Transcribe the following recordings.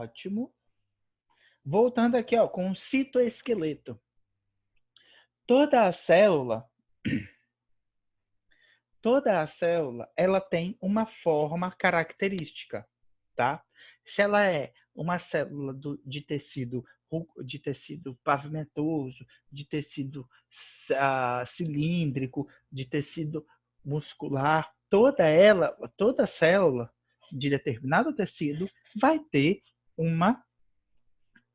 Ótimo. Voltando aqui, ó, com o citoesqueleto. Toda a célula, ela tem uma forma característica, tá? Se ela é uma célula de tecido pavimentoso, de tecido cilíndrico, de tecido muscular, toda célula de determinado tecido vai ter uma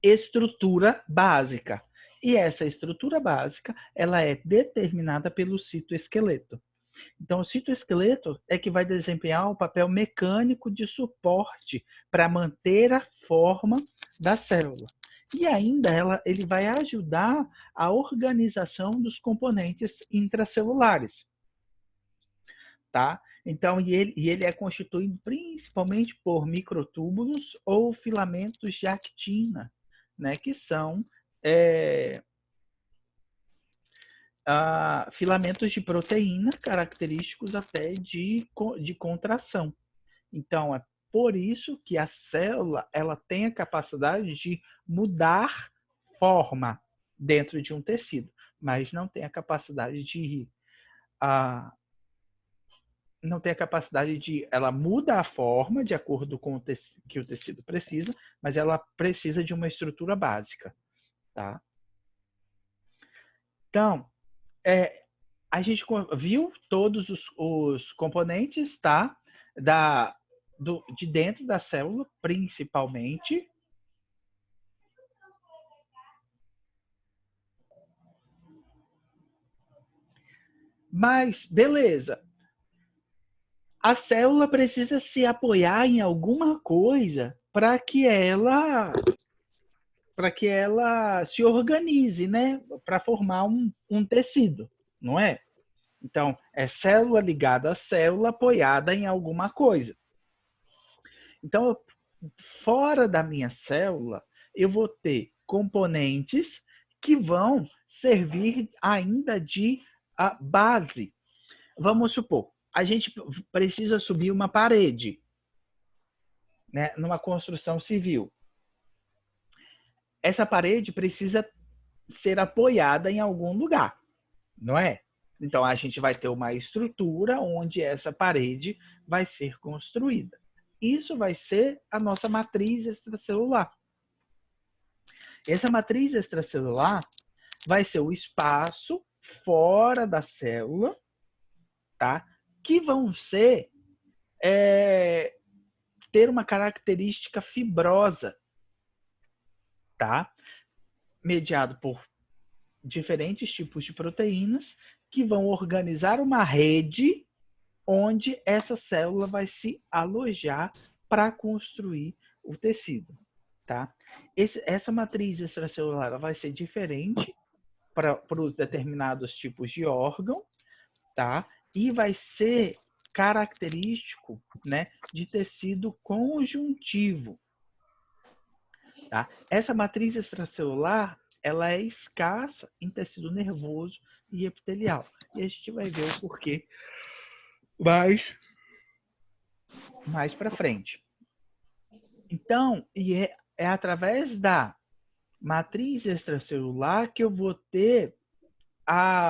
estrutura básica. E essa estrutura básica, ela é determinada pelo citoesqueleto. Então, o citoesqueleto é que vai desempenhar o papel mecânico de suporte para manter a forma da célula. E ainda ele vai ajudar a organização dos componentes intracelulares. Tá? Então, ele é constituído principalmente por microtúbulos ou filamentos de actina, né, que são filamentos de proteína característicos até de contração. Então, é por isso que a célula ela tem a capacidade de mudar forma dentro de um tecido, mas não tem a capacidade ela muda a forma de acordo com o que o tecido precisa, mas ela precisa de uma estrutura básica, tá? Então, a gente viu todos os componentes, tá? De dentro da célula, principalmente. Mas, beleza. A célula precisa se apoiar em alguma coisa para que ela se organize, né? Para formar um tecido, não é? Então, é célula ligada a célula apoiada em alguma coisa. Então, fora da minha célula, eu vou ter componentes que vão servir ainda de base. Vamos supor, a gente precisa subir uma parede, né, numa construção civil. Essa parede precisa ser apoiada em algum lugar, não é? Então, a gente vai ter uma estrutura onde essa parede vai ser construída. Isso vai ser a nossa matriz extracelular. Essa matriz extracelular vai ser o espaço fora da célula, tá? Que vão ser ter uma característica fibrosa, tá? Mediado por diferentes tipos de proteínas que vão organizar uma rede onde essa célula vai se alojar para construir o tecido, tá? Essa matriz extracelular vai ser diferente para os determinados tipos de órgão, tá? E vai ser característico, né, de tecido conjuntivo, tá? Essa matriz extracelular, ela é escassa em tecido nervoso e epitelial. E a gente vai ver o porquê mais para frente. Então, é através da matriz extracelular que eu vou ter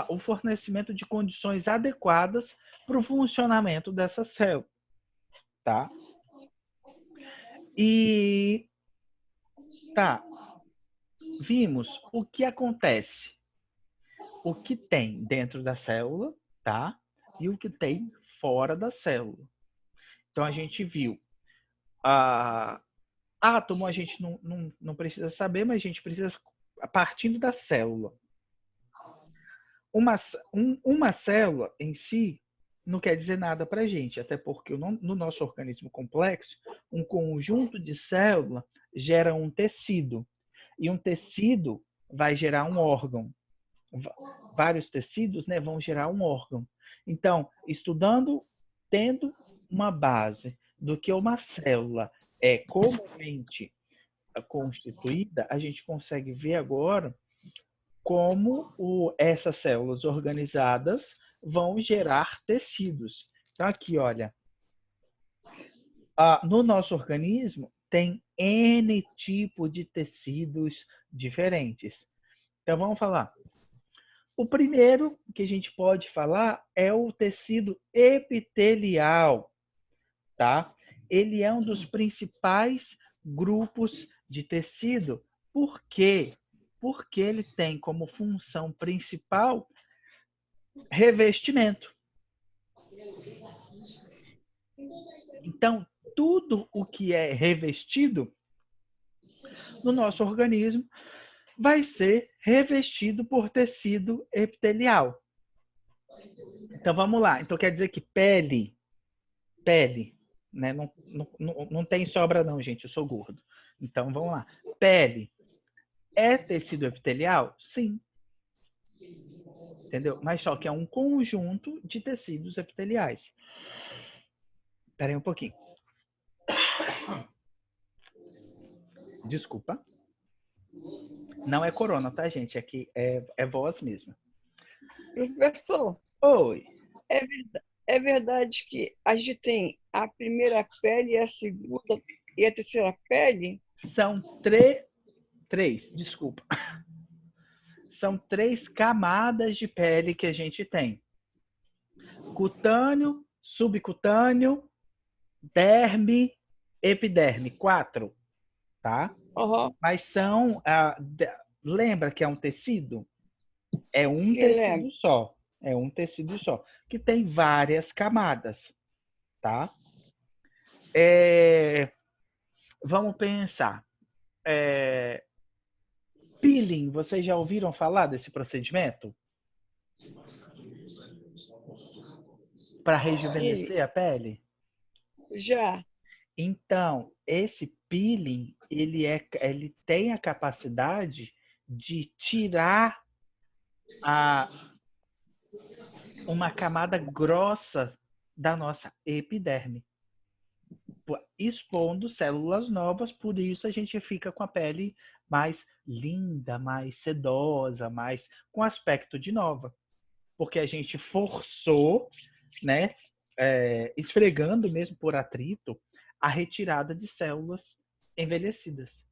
o fornecimento de condições adequadas para o funcionamento dessa célula, tá? E vimos o que acontece, o que tem dentro da célula, tá? E o que tem fora da célula. Então a gente viu átomo, a gente não precisa saber, mas a gente precisa partindo da célula. Uma célula em si não quer dizer nada para a gente, até porque no nosso organismo complexo, um conjunto de células gera um tecido. E um tecido vai gerar um órgão. Vários tecidos, né, vão gerar um órgão. Então, tendo uma base do que uma célula é comumente constituída, a gente consegue ver agora como essas células organizadas vão gerar tecidos. Então, aqui, olha, no nosso organismo, tem N tipo de tecidos diferentes. Então, vamos falar. O primeiro que a gente pode falar é o tecido epitelial, tá? Ele é um dos principais grupos de tecido. Por quê? Porque ele tem como função principal revestimento. Então, tudo o que é revestido no nosso organismo vai ser revestido por tecido epitelial. Então, vamos lá. Então, quer dizer que pele, né? Não tem sobra não, gente, eu sou gordo. Então, vamos lá. Pele é tecido epitelial? Sim. Entendeu? Mas só que é um conjunto de tecidos epiteliais. Espera aí um pouquinho. Desculpa. Não é corona, tá, gente? Aqui é voz mesmo. Professor, Oi. é verdade que a gente tem a primeira pele, a segunda e a terceira pele? São três, desculpa. São 3 camadas de pele que a gente tem. Cutâneo, subcutâneo, derme, epiderme. 4, tá? Uhum. Mas são... lembra que é um tecido? É um Se lembra. tecido só. É um tecido só. Que tem várias camadas, tá? Vamos pensar. Peeling, vocês já ouviram falar desse procedimento? Para Sim, rejuvenescer a pele? já. Então, esse peeling, ele tem a capacidade de tirar a, uma camada grossa da nossa epiderme, expondo células novas, por isso a gente fica com a pele mais linda, mais sedosa, mais com aspecto de nova. Porque a gente forçou, né, esfregando mesmo por atrito, a retirada de células envelhecidas.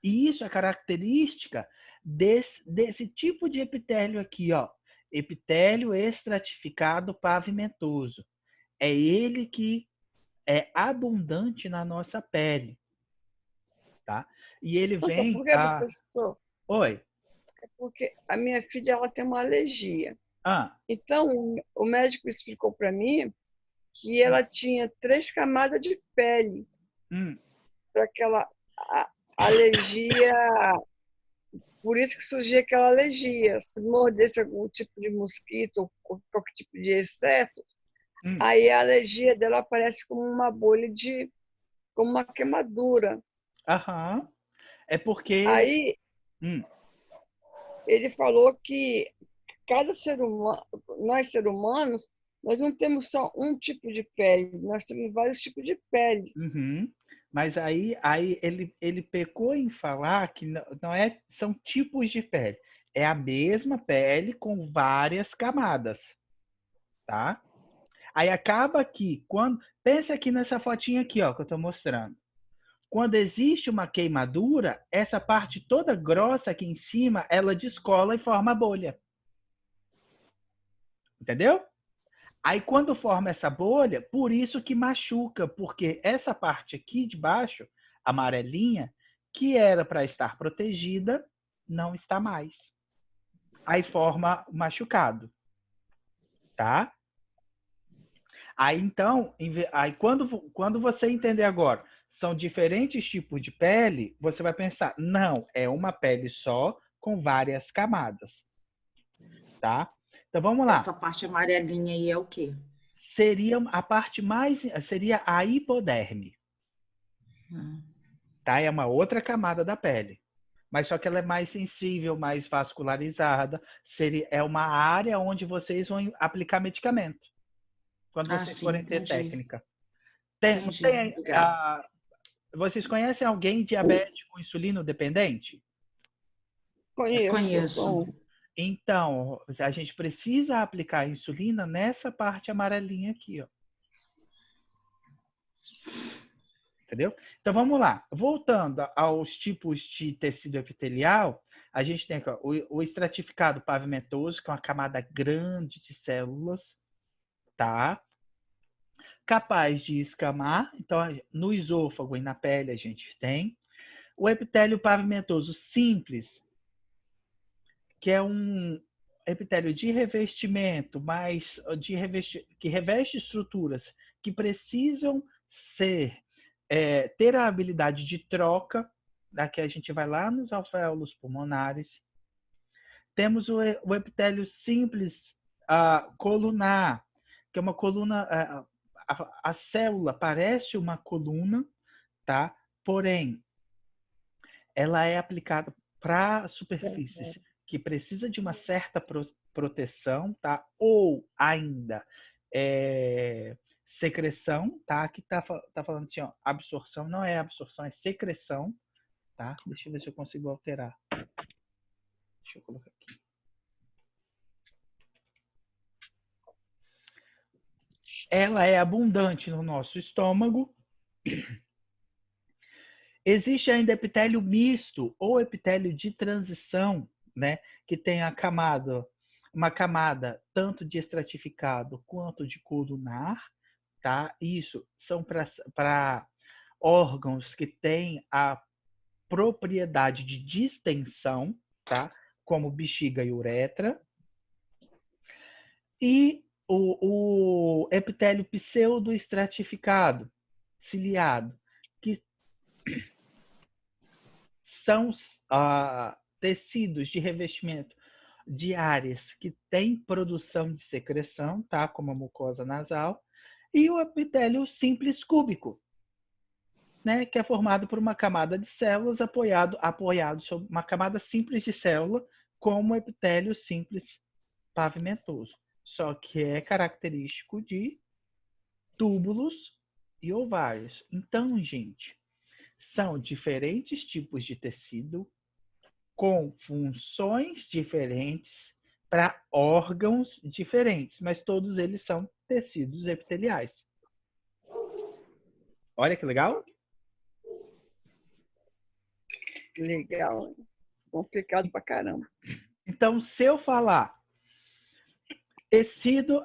E isso é característica desse tipo de epitélio aqui, ó. Epitélio estratificado pavimentoso. É ele que é abundante na nossa pele, tá? E ele Então, vem por que, professor? Oi. Porque a minha filha ela tem uma alergia. Ah. Então, o médico explicou para mim que ela tinha 3 camadas de pele para aquela alergia. Por isso que surgia aquela alergia. Se mordesse algum tipo de mosquito ou qualquer tipo de inseto, aí a alergia dela aparece como uma bolha como uma queimadura. Aham. É porque... Aí ele falou que cada ser humano, nós seres humanos, nós não temos só um tipo de pele, nós temos vários tipos de pele. Uhum. Mas aí ele pecou em falar que não são tipos de pele. É a mesma pele com várias camadas, tá? Aí acaba que pensa aqui nessa fotinha aqui, ó, que eu tô mostrando. Quando existe uma queimadura, essa parte toda grossa aqui em cima, ela descola e forma bolha. Entendeu? Aí quando forma essa bolha, por isso que machuca, porque essa parte aqui de baixo, amarelinha, que era para estar protegida, não está mais. Aí forma o machucado, tá? Aí então, aí quando você entender agora, são diferentes tipos de pele, você vai pensar, não, é uma pele só com várias camadas, tá? Então vamos lá. Essa parte amarelinha aí é o quê? Seria a parte mais, seria a hipoderme. Tá? É uma outra camada da pele. Mas só que ela é mais sensível, mais vascularizada. É uma área onde vocês vão aplicar medicamento. Quando vocês Sim, forem ter entendi. técnica. Entendi. Obrigada. Vocês conhecem alguém diabético insulino dependente? Conheço. Então, a gente precisa aplicar a insulina nessa parte amarelinha aqui, ó. Entendeu? Então, vamos lá. Voltando aos tipos de tecido epitelial, a gente tem aqui, ó, o estratificado pavimentoso, que é uma camada grande de células, tá? Capaz de escamar. Então, no esôfago e na pele a gente tem. O epitélio pavimentoso simples, que é um epitélio de revestimento, mas que reveste estruturas que precisam ter a habilidade de troca. Daqui a gente vai lá nos alvéolos pulmonares. Temos o epitélio simples colunar, que é uma coluna. A célula parece uma coluna, tá? Porém, ela é aplicada para superfícies que precisa de uma certa proteção, tá? Ou ainda secreção, tá? Aqui tá falando assim, ó, absorção não é absorção, é secreção, tá? Deixa eu ver se eu consigo alterar. Deixa eu colocar aqui. Ela é abundante no nosso estômago. Existe ainda epitélio misto ou epitélio de transição, né? Que tem uma camada tanto de estratificado quanto de colunar, tá? Isso são para órgãos que têm a propriedade de distensão, tá? Como bexiga e uretra. E o epitélio pseudoestratificado, ciliado, que são tecidos de revestimento de áreas que têm produção de secreção, tá? Como a mucosa nasal, e o epitélio simples cúbico, né? Que é formado por uma camada de células apoiado sobre uma camada simples de célula, como o epitélio simples pavimentoso. Só que é característico de túbulos e ovários. Então, gente, são diferentes tipos de tecido com funções diferentes para órgãos diferentes, mas todos eles são tecidos epiteliais. Olha que legal. Legal. Complicado pra caramba. Então, se eu falar tecido,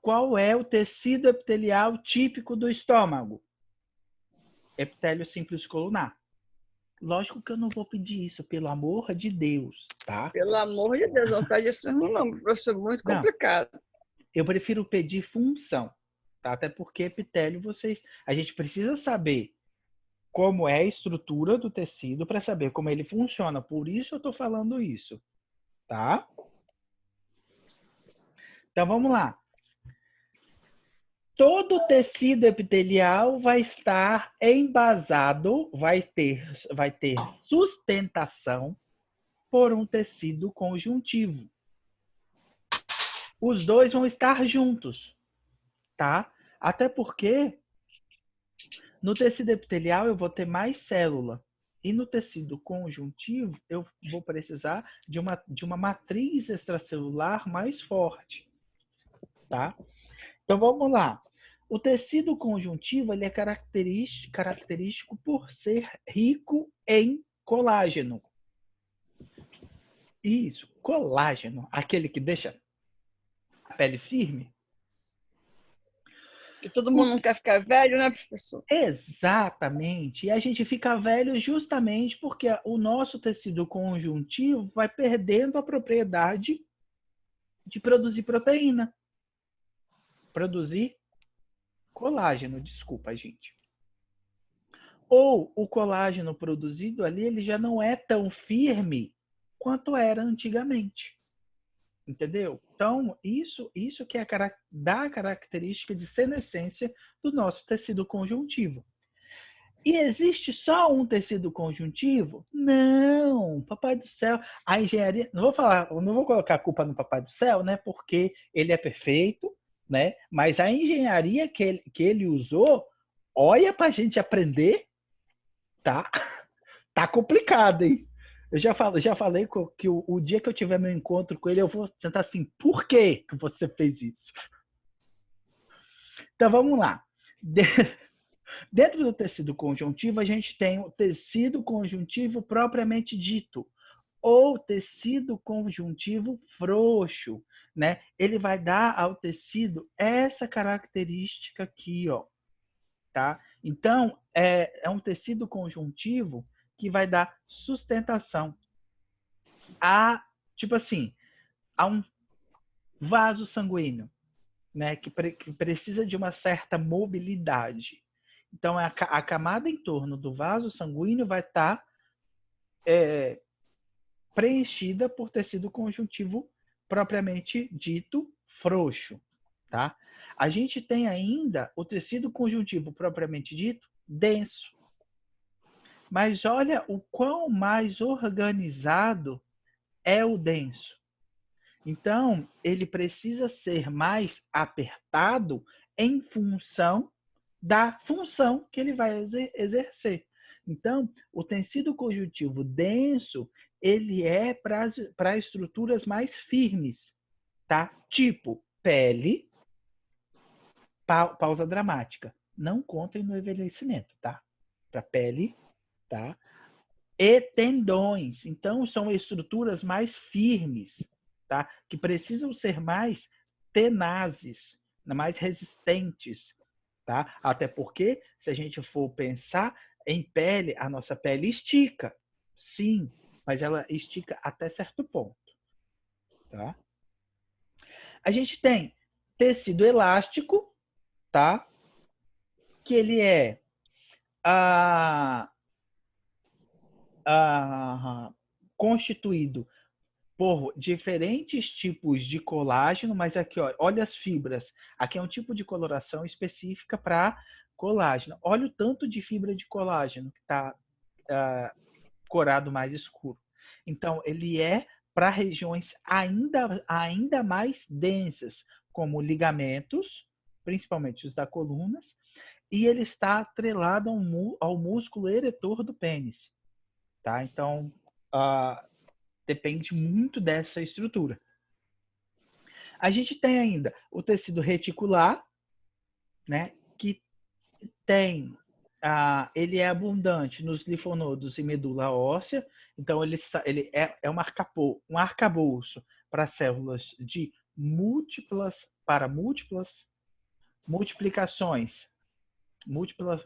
qual é o tecido epitelial típico do estômago? Epitélio simples colunar. Lógico que eu não vou pedir isso, pelo amor de Deus, tá? Pelo amor de Deus, não faz isso não, professor, muito complicado. Não, eu prefiro pedir função, tá? Até porque epitélio a gente precisa saber como é a estrutura do tecido para saber como ele funciona. Por isso eu estou falando isso, tá? Então vamos lá. Todo tecido epitelial vai estar embasado, vai ter sustentação por um tecido conjuntivo. Os dois vão estar juntos, tá? Até porque no tecido epitelial eu vou ter mais célula e no tecido conjuntivo eu vou precisar de uma matriz extracelular mais forte, tá? Então vamos lá. O tecido conjuntivo ele é característico por ser rico em colágeno. Isso, colágeno, aquele que deixa a pele firme. E todo mundo não quer ficar velho, né, professor? Exatamente. E a gente fica velho justamente porque o nosso tecido conjuntivo vai perdendo a propriedade de produzir proteína. Produzir colágeno, desculpa, gente. Ou o colágeno produzido ali, ele já não é tão firme quanto era antigamente. Entendeu? Então, isso que dá a característica de senescência do nosso tecido conjuntivo. E existe só um tecido conjuntivo? Não, papai do céu. A engenharia, não vou colocar a culpa no papai do céu, né? Porque ele é perfeito, né? Mas a engenharia que ele usou, olha pra gente aprender, tá? Tá complicado, hein? Eu já falei que o dia que eu tiver meu encontro com ele, eu vou tentar assim, por que você fez isso? Então, vamos lá. Dentro do tecido conjuntivo, a gente tem o tecido conjuntivo propriamente dito, ou tecido conjuntivo frouxo, né? Ele vai dar ao tecido essa característica aqui, ó, tá? Então, é um tecido conjuntivo que vai dar sustentação a, tipo assim, a um vaso sanguíneo, né? Que precisa de uma certa mobilidade. Então, a camada em torno do vaso sanguíneo vai estar preenchida por tecido conjuntivo propriamente dito frouxo, tá? A gente tem ainda o tecido conjuntivo propriamente dito denso. Mas olha o quão mais organizado é o denso. Então, ele precisa ser mais apertado em função da função que ele vai exercer. Então, o tecido conjuntivo denso, ele é para estruturas mais firmes, tá? Tipo pele, pausa dramática. Não contem no envelhecimento, tá? Para pele, tá? E tendões. Então, são estruturas mais firmes, tá? Que precisam ser mais tenazes, mais resistentes, tá? Até porque, se a gente for pensar em pele, a nossa pele estica, sim, mas ela estica até certo ponto, tá? A gente tem tecido elástico, tá? Que ele é constituído por diferentes tipos de colágeno, mas aqui, ó, olha as fibras. Aqui é um tipo de coloração específica para colágeno. Olha o tanto de fibra de colágeno que está corado mais escuro. Então, ele é para regiões ainda mais densas, como ligamentos, principalmente os da coluna, e ele está atrelado ao músculo eretor do pênis. Tá? Então, depende muito dessa estrutura. A gente tem ainda o tecido reticular, né, que ele é abundante nos linfonodos e medula óssea, então ele é um arcabouço para células de múltiplas multiplicações. Múltiplas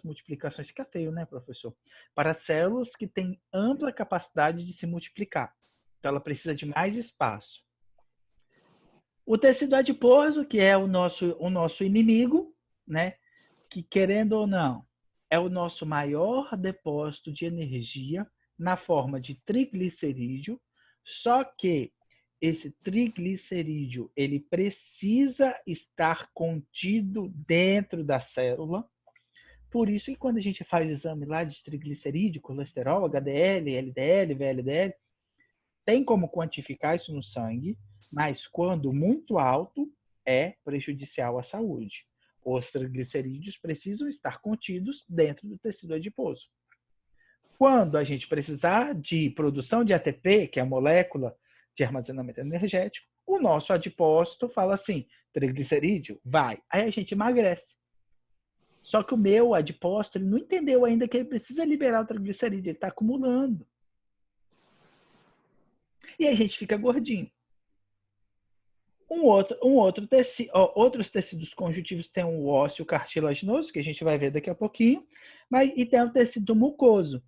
multiplicações, fica feio, né, professor? Para células que têm ampla capacidade de se multiplicar. Então, ela precisa de mais espaço. O tecido adiposo, que é o nosso inimigo, né? Que, querendo ou não, é o nosso maior depósito de energia na forma de triglicerídeo, só que esse triglicerídeo ele precisa estar contido dentro da célula. Por isso que quando a gente faz exame lá de triglicerídeo, colesterol, HDL, LDL, VLDL, tem como quantificar isso no sangue, mas quando muito alto é prejudicial à saúde. Os triglicerídeos precisam estar contidos dentro do tecido adiposo. Quando a gente precisar de produção de ATP, que é a molécula de armazenamento energético, o nosso adipócito fala assim, triglicerídeo, vai. Aí a gente emagrece. Só que o meu adipócito, ele não entendeu ainda que ele precisa liberar o triglicerídeo, ele está acumulando. E aí a gente fica gordinho. Outros tecidos conjuntivos tem o ósseo cartilaginoso, que a gente vai ver daqui a pouquinho, e tem o tecido mucoso,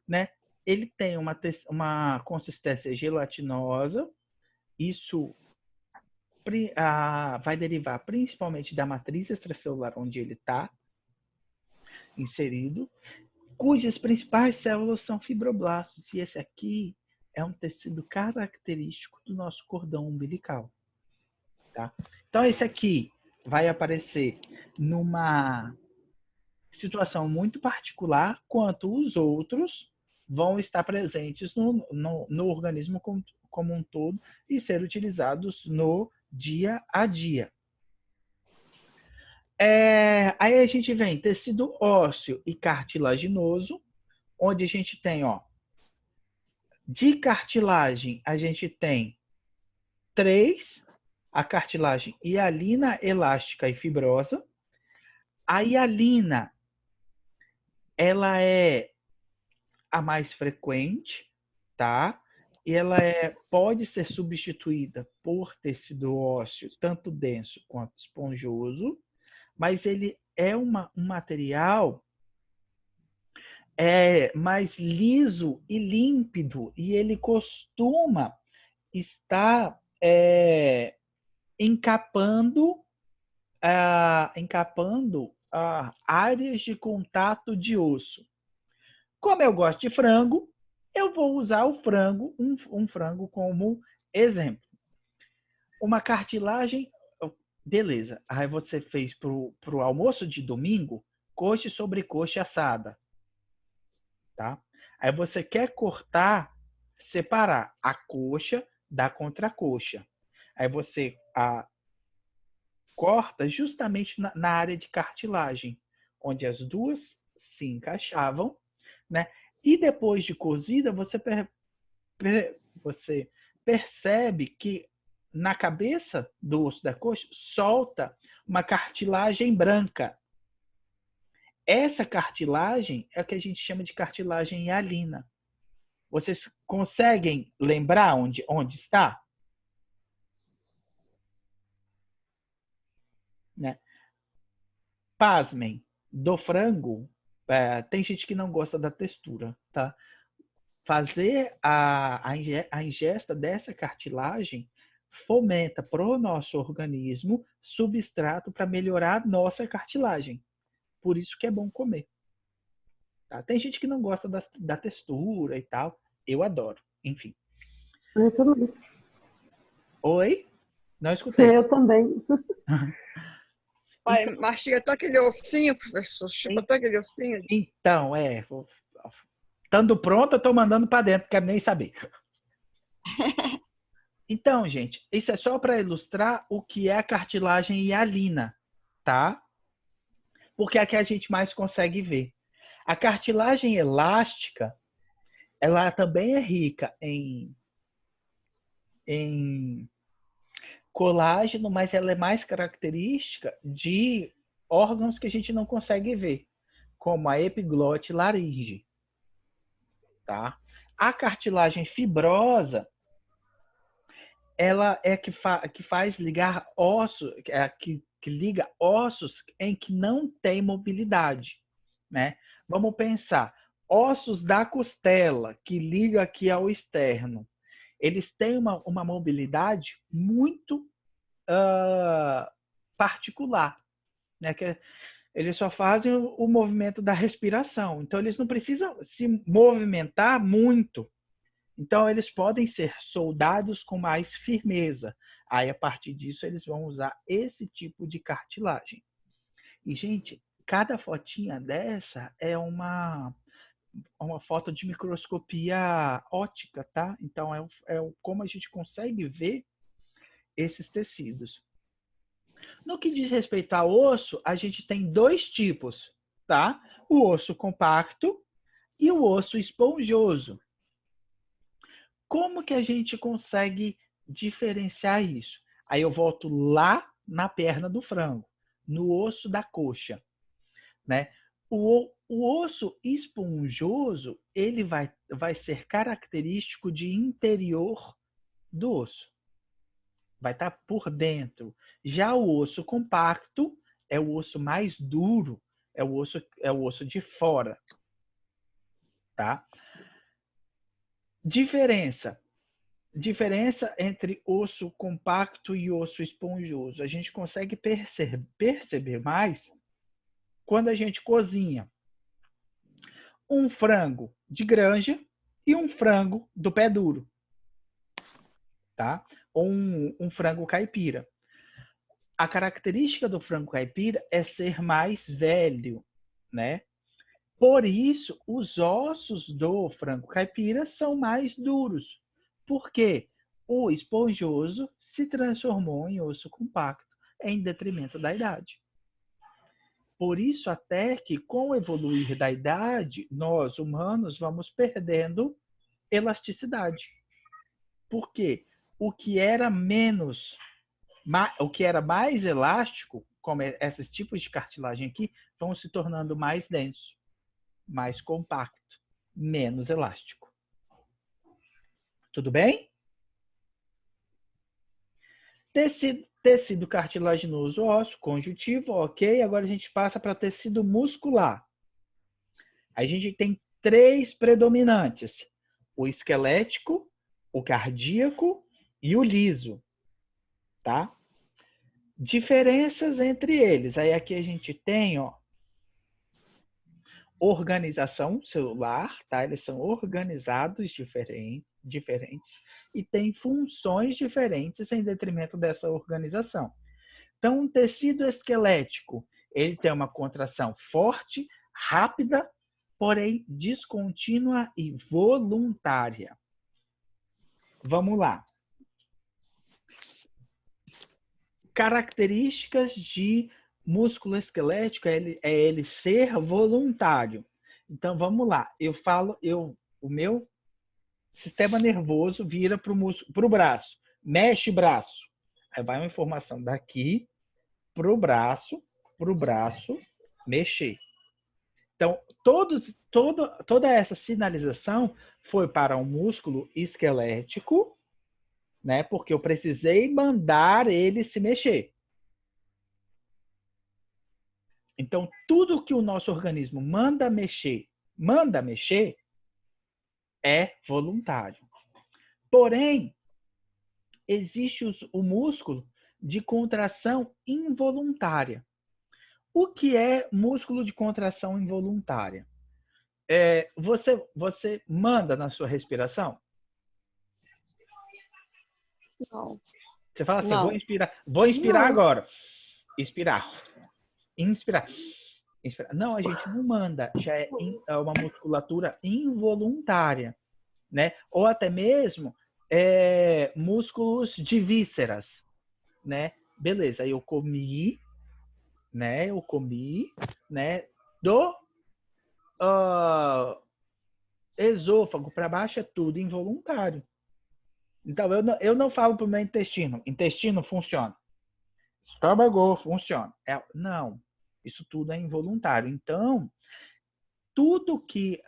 né? Ele tem uma consistência gelatinosa, isso vai derivar principalmente da matriz extracelular onde ele está inserido, cujas principais células são fibroblastos, e esse aqui é um tecido característico do nosso cordão umbilical. Tá? Então, esse aqui vai aparecer numa situação muito particular, quanto os outros vão estar presentes no organismo como um todo e ser utilizados no dia a dia. Aí a gente vem tecido ósseo e cartilaginoso, onde a gente tem, ó, de cartilagem, a gente tem 3, a cartilagem hialina, elástica e fibrosa. A hialina ela é a mais frequente, tá? E ela pode ser substituída por tecido ósseo, tanto denso quanto esponjoso, mas ele é um material mais liso e límpido, e ele costuma estar encapando áreas de contato de osso. Como eu gosto de frango, eu vou usar o frango, um frango como exemplo. Uma cartilagem, beleza. Aí você fez pro almoço de domingo, coxa sobre coxa assada, tá? Aí você quer separar a coxa da contracoxa. Aí você corta justamente na área de cartilagem, onde as duas se encaixavam, né? E depois de cozida, você percebe que na cabeça do osso da coxa solta uma cartilagem branca. Essa cartilagem é o que a gente chama de cartilagem hialina. Vocês conseguem lembrar onde está? Né? Pasmem, do frango, tem gente que não gosta da textura, tá? Fazer a ingesta dessa cartilagem fomenta para o nosso organismo substrato para melhorar a nossa cartilagem. Por isso que é bom comer. Tá? Tem gente que não gosta da textura e tal. Eu adoro. Enfim. Eu também. Oi? Não escutei. Eu também. Pai, mastiga até aquele ossinho, professor. Chupa até aquele ossinho. Então, estando pronto, eu tô mandando para dentro, quero nem saber. Então, gente, isso é só para ilustrar o que é a cartilagem hialina, tá? Porque é a que a gente mais consegue ver. A cartilagem elástica, ela também é rica em colágeno, mas ela é mais característica de órgãos que a gente não consegue ver, como a epiglote e laringe. Tá? A cartilagem fibrosa, ela é que faz ligar ossos, que liga ossos em que não tem mobilidade, né? Vamos pensar, ossos da costela que liga aqui ao externo, eles têm uma mobilidade muito particular, né? Que eles só fazem o movimento da respiração, então eles não precisam se movimentar muito. Então, eles podem ser soldados com mais firmeza. Aí, a partir disso, eles vão usar esse tipo de cartilagem. E, gente, cada fotinha dessa é uma foto de microscopia óptica, tá? Então, como a gente consegue ver esses tecidos. No que diz respeito ao osso, a gente tem dois tipos, tá? O osso compacto e o osso esponjoso. Como que a gente consegue diferenciar isso? Aí eu volto lá na perna do frango, no osso da coxa, né? O osso esponjoso, ele vai ser característico de interior do osso. Vai estar por dentro. Já o osso compacto é o osso mais duro, é o osso de fora, tá? Diferença entre osso compacto e osso esponjoso. A gente consegue perceber mais quando a gente cozinha um frango de granja e um frango do pé duro, tá? Ou um frango caipira. A característica do frango caipira é ser mais velho, né? Por isso, os ossos do frango caipira são mais duros. Por quê? O esponjoso se transformou em osso compacto em detrimento da idade. Por isso, até que com o evoluir da idade, nós humanos vamos perdendo elasticidade. Por quê? O que era mais elástico, como esses tipos de cartilagem aqui, vão se tornando mais densos. mais compacto, menos elástico. Tudo bem? Tecido cartilaginoso ósseo, conjuntivo, ok. Agora a gente passa para tecido muscular. A gente tem 3 predominantes: o esquelético, o cardíaco e o liso, tá? Diferenças entre eles. Aí aqui a gente tem, ó, organização celular, tá? Eles são organizados diferentes e têm funções diferentes em detrimento dessa organização. Então, um tecido esquelético, ele tem uma contração forte, rápida, porém descontínua e voluntária. Vamos lá. Características de músculo esquelético é ele ser voluntário. Então, vamos lá. O meu sistema nervoso vira para o braço. Mexe braço. Aí vai uma informação daqui para o braço, mexer. Então, toda essa sinalização foi para um músculo esquelético, né? Porque eu precisei mandar ele se mexer. Então, tudo que o nosso organismo manda mexer, é voluntário. Porém, existe o músculo de contração involuntária. O que é músculo de contração involuntária? Você manda na sua respiração? Não. Você fala assim, Não. vou inspirar Não. agora. Inspirar. Inspirar. Não, a gente não manda. Já é uma musculatura involuntária, né? Ou até mesmo músculos de vísceras, né? Beleza, eu comi, né? Do esôfago para baixo é tudo involuntário. Então, eu não falo para o meu intestino. Intestino funciona. Estômago funciona. Não. Isso tudo é involuntário. Então, tudo que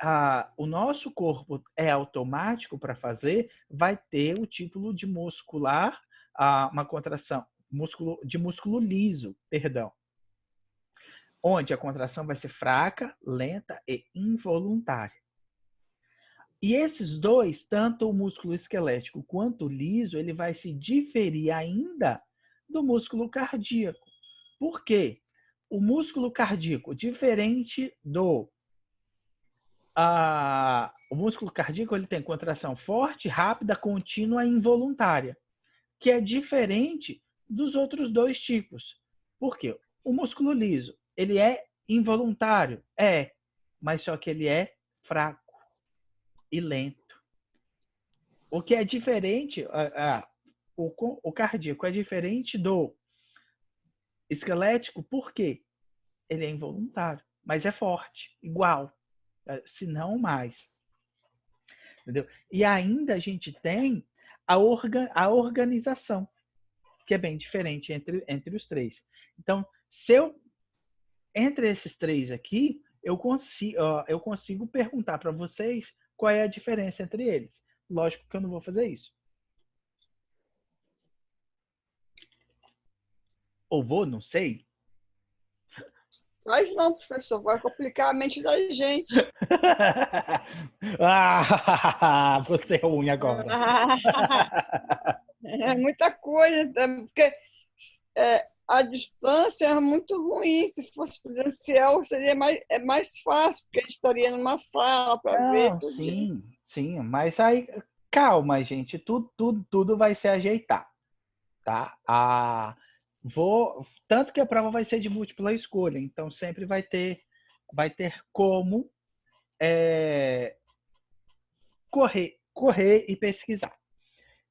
o nosso corpo é automático para fazer vai ter o tipo de muscular, uma contração, músculo liso, perdão. Onde a contração vai ser fraca, lenta e involuntária. E esses dois, tanto o músculo esquelético quanto o liso, ele vai se diferir ainda do músculo cardíaco. Por quê? O músculo cardíaco, diferente do... o músculo cardíaco, ele tem contração forte, rápida, contínua e involuntária, que é diferente dos outros dois tipos. Por quê? O músculo liso, ele é involuntário? Mas só que ele é fraco e lento. O que é diferente, o cardíaco é diferente do esquelético, por quê? Ele é involuntário, mas é forte, igual, se não mais. Entendeu? E ainda a gente tem a organização, que é bem diferente entre os três. Então, entre esses três aqui, eu consigo perguntar para vocês qual é a diferença entre eles. Lógico que eu não vou fazer isso. Ou vou, não sei. Mas não, professor, vai complicar a mente da gente. Você é ruim agora. É muita coisa, porque a distância é muito ruim. Se fosse presencial, seria mais fácil, porque a gente estaria numa sala para ver tudo. Sim, mas aí, calma, gente, tudo vai se ajeitar, tá? Tanto que a prova vai ser de múltipla escolha, então sempre vai ter como correr e pesquisar.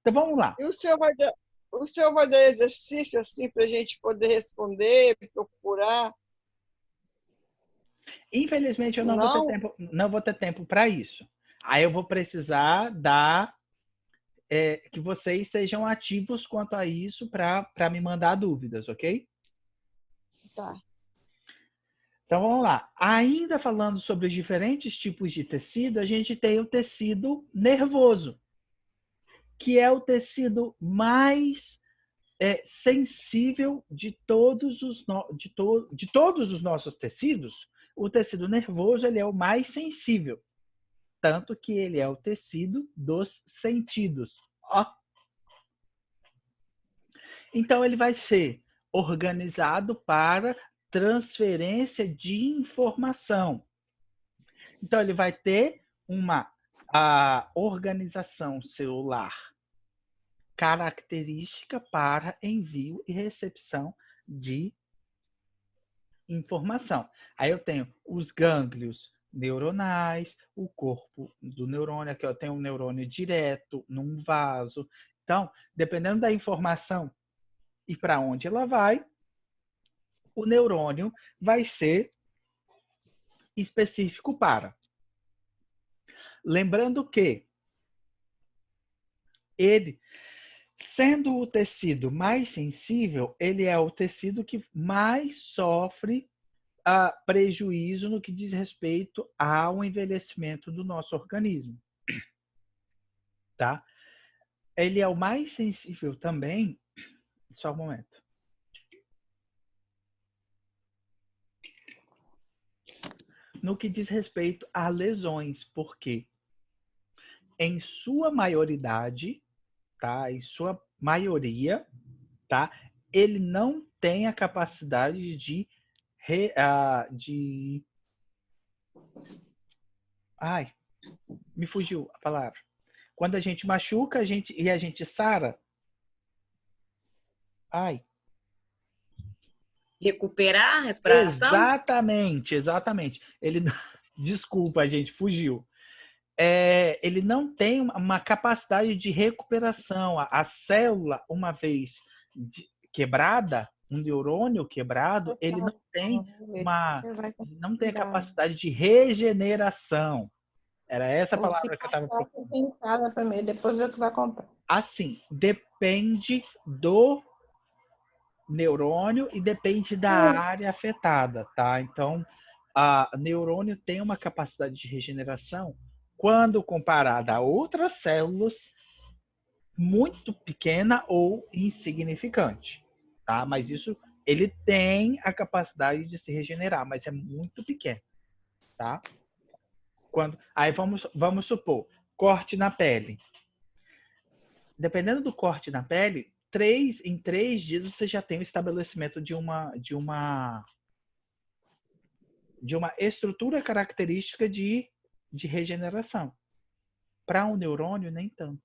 Então vamos lá. E o senhor vai dar exercício assim para a gente poder responder, procurar? Infelizmente eu não vou ter tempo para isso. Aí eu vou precisar que vocês sejam ativos quanto a isso para me mandar dúvidas, ok? Tá. Então, vamos lá. Ainda falando sobre os diferentes tipos de tecido, a gente tem o tecido nervoso, que é o tecido mais sensível de todos os nossos tecidos. O tecido nervoso ele é o mais sensível, tanto que ele é o tecido dos sentidos. Ó. Então, ele vai ser organizado para transferência de informação. Então, ele vai ter a organização celular característica para envio e recepção de informação. Aí eu tenho os gânglios neuronais, o corpo do neurônio, aqui eu tenho um neurônio direto num vaso. Então, dependendo da informação e para onde ela vai, o neurônio vai ser específico para. Lembrando que ele, sendo o tecido mais sensível, ele é o tecido que mais sofre prejuízo no que diz respeito ao envelhecimento do nosso organismo. Tá? Ele é o mais sensível também. Só um momento. No que diz respeito a lesões, porque em sua maioridade, tá? Em sua maioria, tá? Ele não tem a capacidade Ai, me fugiu a palavra. Quando a gente machuca, a gente sara. Ai. Recuperar, recuperação? Exatamente. Ele, desculpa, gente, fugiu. Ele não tem uma capacidade de recuperação. A célula, uma vez quebrada, um neurônio quebrado, ele não tem a capacidade de regeneração. Era essa palavra que eu estava procurando. Primeiro, depois eu que vai comprar. Assim, depende do neurônio e depende da área afetada, tá? Então, o neurônio tem uma capacidade de regeneração quando comparada a outras células muito pequena ou insignificante, tá? Mas isso, ele tem a capacidade de se regenerar, mas é muito pequeno, tá? Aí vamos supor, corte na pele. Dependendo do corte na pele, em 3 dias você já tem o estabelecimento de uma estrutura característica de regeneração. Para um neurônio, nem tanto.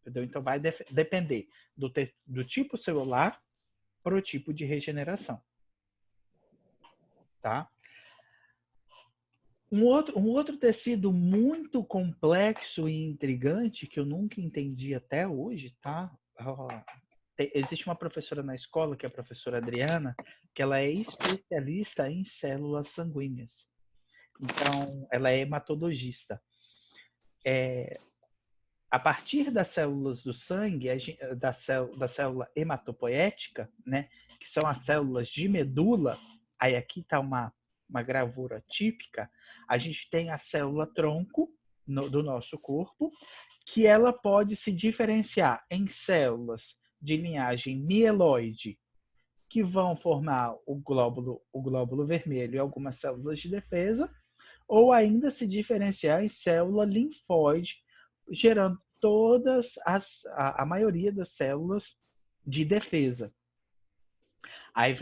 Entendeu? Então, vai depender do tipo celular para o tipo de regeneração. Tá? Um outro tecido muito complexo e intrigante que eu nunca entendi até hoje, tá? Existe uma professora na escola, que é a professora Adriana, que ela é especialista em células sanguíneas. Então, ela é hematologista. A partir das células do sangue, da célula hematopoética, né, que são as células de medula, aí aqui está uma gravura típica, a gente tem a célula tronco do nosso corpo, que ela pode se diferenciar em células de linhagem mieloide, que vão formar o glóbulo vermelho e algumas células de defesa, ou ainda se diferenciar em célula linfóide, gerando a maioria das células de defesa. Aí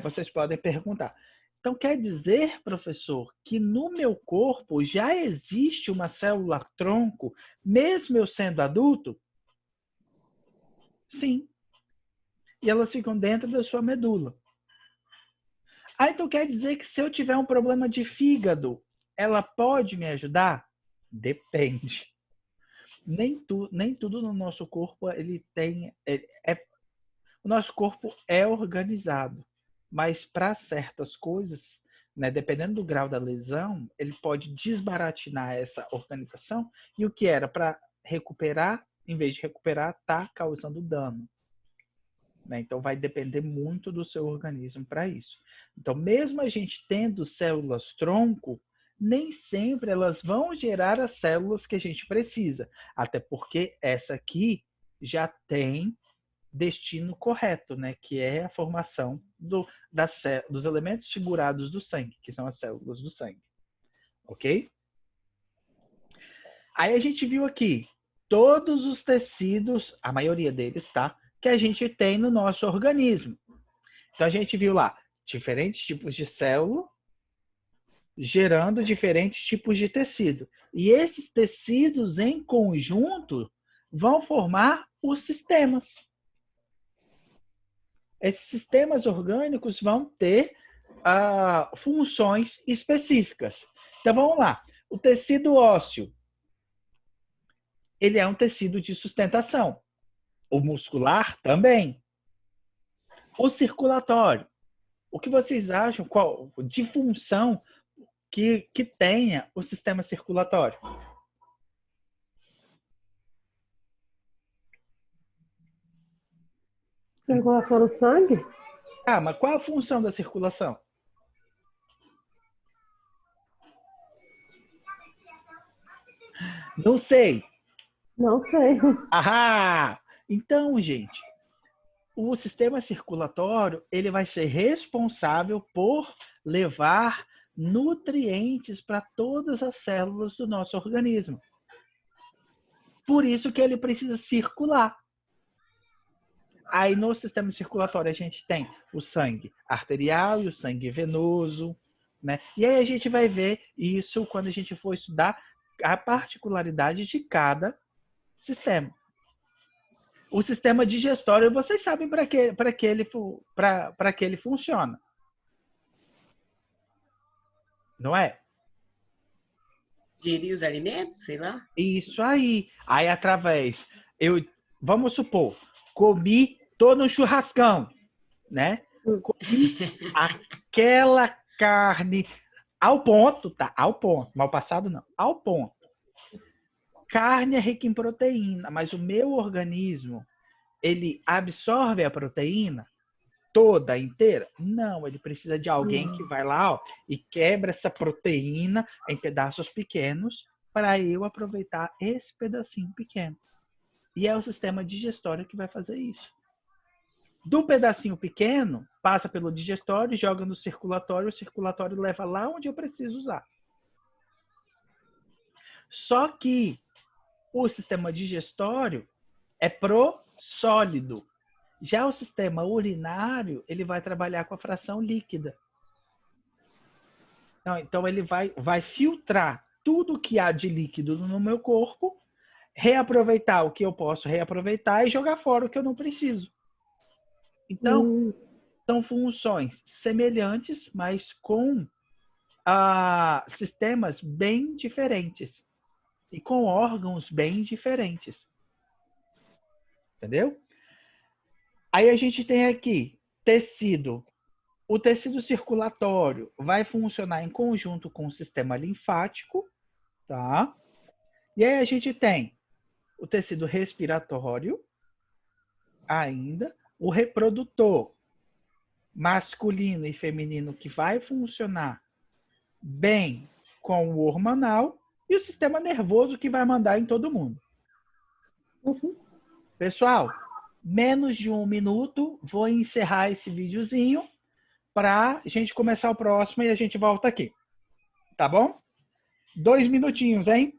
vocês podem perguntar, então quer dizer, professor, que no meu corpo já existe uma célula tronco, mesmo eu sendo adulto? Sim. E elas ficam dentro da sua medula. Então quer dizer que se eu tiver um problema de fígado, ela pode me ajudar? Depende. Nem tudo no nosso corpo ele tem. O nosso corpo é organizado, mas para certas coisas, né, dependendo do grau da lesão, ele pode desbaratinar essa organização e o que era para recuperar, em vez de recuperar, está causando dano. né? Então, vai depender muito do seu organismo para isso. Então, mesmo a gente tendo células tronco, nem sempre elas vão gerar as células que a gente precisa. Até porque essa aqui já tem destino correto, né? Que é a formação dos elementos figurados do sangue, que são as células do sangue. Ok? Aí a gente viu aqui todos os tecidos, a maioria deles, tá? Que a gente tem no nosso organismo. Então a gente viu lá diferentes tipos de célula gerando diferentes tipos de tecido. E esses tecidos em conjunto vão formar os sistemas. Esses sistemas orgânicos vão ter funções específicas. Então vamos lá. O tecido ósseo, ele é um tecido de sustentação. O muscular também. O circulatório. O que vocês acham de função que tenha o sistema circulatório? Circulação do sangue? Ah, mas qual a função da circulação? Não sei. Não sei. Ahá! Então, gente, o sistema circulatório, ele vai ser responsável por levar nutrientes para todas as células do nosso organismo. Por isso que ele precisa circular. Aí no sistema circulatório a gente tem o sangue arterial e o sangue venoso, né? E aí a gente vai ver isso quando a gente for estudar a particularidade de cada sistema. O sistema digestório, vocês sabem para que ele funciona. Não é? Digerir os alimentos, sei lá. Isso aí. Aí vamos supor, tô no churrascão, né? Comi aquela carne ao ponto, tá? Ao ponto. Mal passado não. Ao ponto. Carne é rica em proteína, mas o meu organismo, ele absorve a proteína toda, inteira? Não, ele precisa de alguém que vai lá, ó, e quebra essa proteína em pedaços pequenos para eu aproveitar esse pedacinho pequeno. E é o sistema digestório que vai fazer isso. Do pedacinho pequeno, passa pelo digestório, joga no circulatório, o circulatório leva lá onde eu preciso usar. Só que o sistema digestório é prosólido. Já o sistema urinário, ele vai trabalhar com a fração líquida. Então ele vai filtrar tudo que há de líquido no meu corpo, reaproveitar o que eu posso reaproveitar e jogar fora o que eu não preciso. Então, são funções semelhantes, mas com sistemas bem diferentes. E com órgãos bem diferentes. Entendeu? Aí a gente tem aqui tecido. O tecido circulatório vai funcionar em conjunto com o sistema linfático, tá? E aí a gente tem o tecido respiratório, ainda, o reprodutor masculino e feminino que vai funcionar bem com o hormonal e o sistema nervoso que vai mandar em todo mundo. Pessoal, menos de 1 minuto, vou encerrar esse videozinho para a gente começar o próximo e a gente volta aqui. Tá bom? 2 minutinhos, hein?